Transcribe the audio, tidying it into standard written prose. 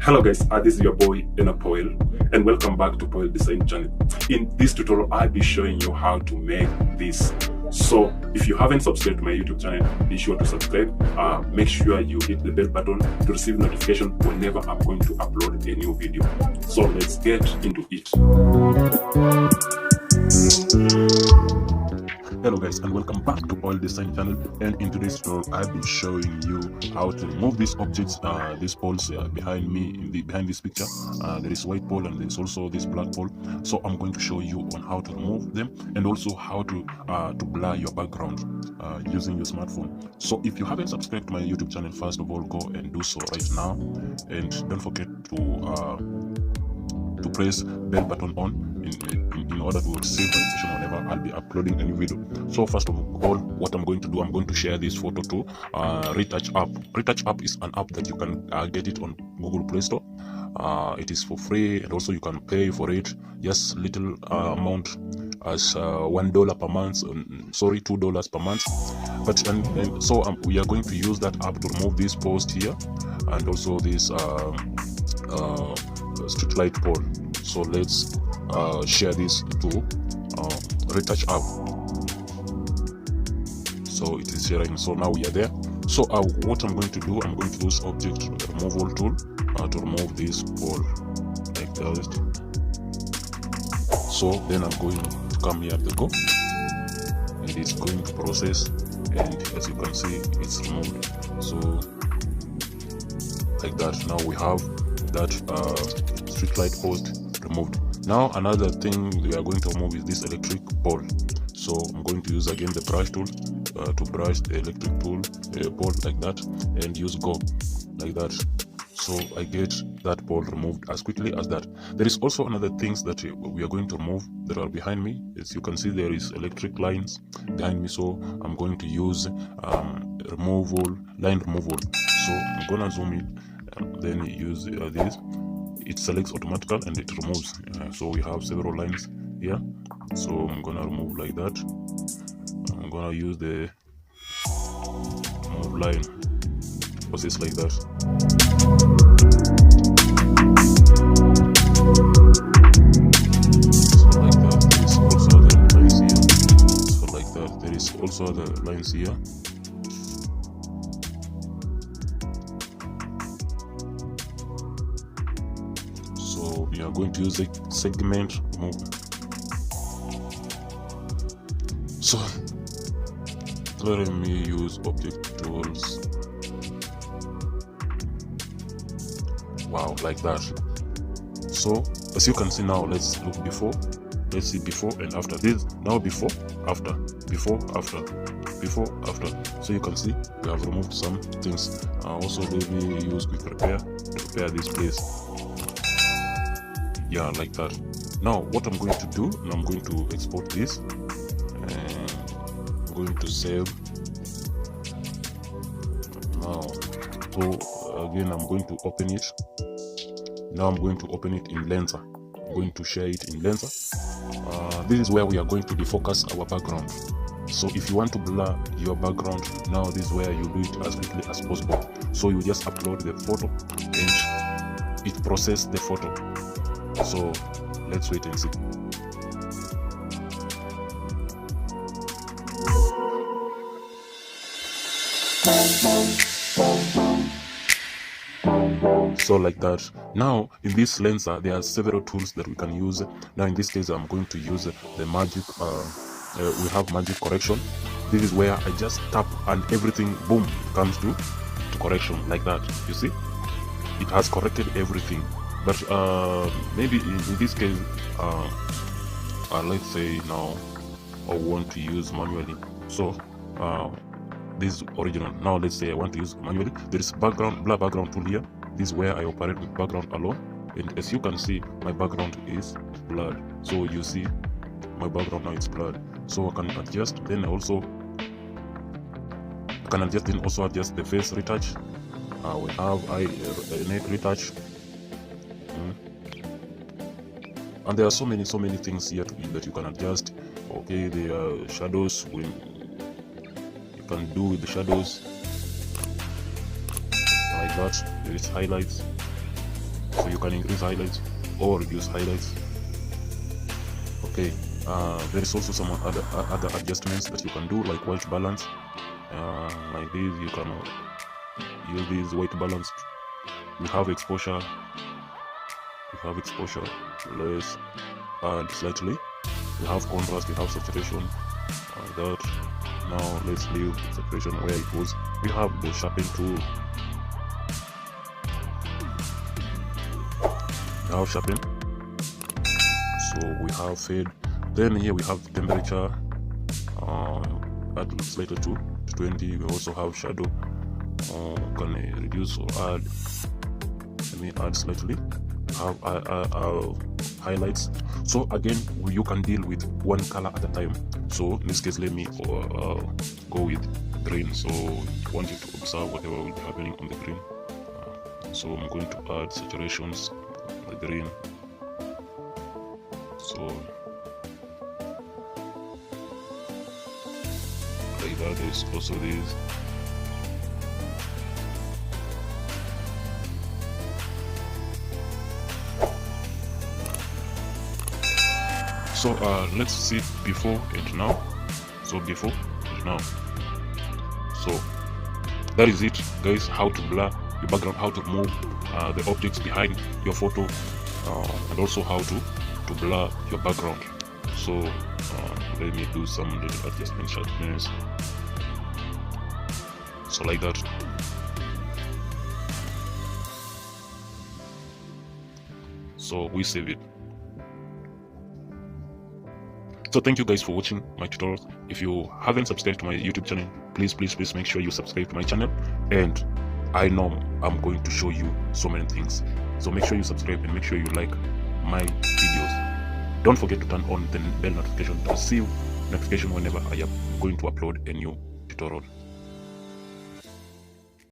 Hello guys, this is your boy Poel, and welcome back to Poel Design channel. In this tutorial, I'll be showing you how to make this. So if you haven't subscribed to my YouTube channel, be sure to subscribe. Make sure you hit the bell button to receive notification whenever I'm going to upload a new video. So let's get into it. Hello guys, and welcome back to Poel Design channel, and in today's tutorial I'll be showing you how to remove these objects, these poles behind me. Behind this picture there is white pole and there's also this black pole. So I'm going to show you on how to remove them, and also how to blur your background using your smartphone. So if you haven't subscribed to my YouTube channel, first of all, go and do so right now, and don't forget to press bell button on in order to receive notification whenever I'll be uploading a new video. So first of all, what I'm going to do, I'm going to share this photo to Retouch App. Retouch App is an app that you can get it on Google Play Store. It is for free, and also you can pay for it just little amount as $1 per month, sorry, $2 per month. But and so we are going to use that app to remove this post here, and also this street light pole. So let's share this to Retouch App. So it is sharing. So now we are there. So what I'm going to do, I'm going to use object removal tool to remove this pole like that. So then I'm going to come here at the go, and it's going to process, and as you can see, it's removed. So like that. Now we have that street light post removed. Now another thing we are going to remove is this electric pole. So I'm going to use again the brush tool to brush the electric pole like that, and use go like that. So I get that pole removed as quickly as that. There is also another things that we are going to remove that are behind me. As you can see, there is electric lines behind me, so I'm going to use line removal. So I'm gonna zoom in, then use this. It selects automatical and it removes. So we have several lines here, so I'm gonna remove like that. I'm gonna use the move line process like that. So like that. There is also the lines here. So like that. There is also the lines here. So we are going to use a segment remove. So let me use object tools. Wow, like that. So as you can see now, let's look before. Let's see before and after. This now before, after, before, after, before, after. So you can see we have removed some things. Also let me use quick repair to repair this place. Yeah, like that. Now what I'm going to do, I'm going to export this, and I'm going to save. Now so again I'm going to open it. Now I'm going to open it in Lensa. I'm going to share it in Lensa. This is where we are going to defocus our background. So if you want to blur your background, now this is where you do it as quickly as possible. So you just upload the photo and it processes the photo. So let's wait and see. So like that. Now in this Lensa there are several tools that we can use. Now in this case I'm going to use the magic we have magic correction. This is where I just tap and everything, boom, comes to correction like that. You see, it has corrected everything. But maybe in this case let's say now I want to use manually. So this is original. Now let's say I want to use manually. There is blur background tool here. This is where I operate with background alone, and as you can see my background is blurred. So you see my background now it's blurred. So I can adjust, then also adjust the face retouch. We have neck retouch, and there are so many things here that you can adjust. Okay, the shadows, you can do with the shadows like that. There is highlights, so you can increase highlights or reduce highlights. Okay, there is also some other adjustments that you can do, like white balance. Like this, you can use this white balance. We have exposure. Let's add slightly. We have contrast. We have saturation. Like that. Now let's leave saturation where it was. We have the sharpen tool. We have sharpen. So we have fade. Then here we have temperature. Add slightly to 20. We also have shadow. Can reduce or add. Let me add slightly. Have highlights. So again, you can deal with one color at a time. So in this case, let me go with green. So I want you to observe whatever will be happening on the green. So I'm going to add saturations on the green. So like that. There's also this. So let's see before and now. So before and now. So that is it, guys. How to blur your background, how to remove the objects behind your photo, and also how to blur your background. So let me do some little adjustment sharpness. So like that. So we save it. So thank you guys for watching my tutorials. If you haven't subscribed to my YouTube channel, please make sure you subscribe to my channel. And I know I'm going to show you so many things. So make sure you subscribe and make sure you like my videos. Don't forget to turn on the bell notification to receive notification whenever I am going to upload a new tutorial.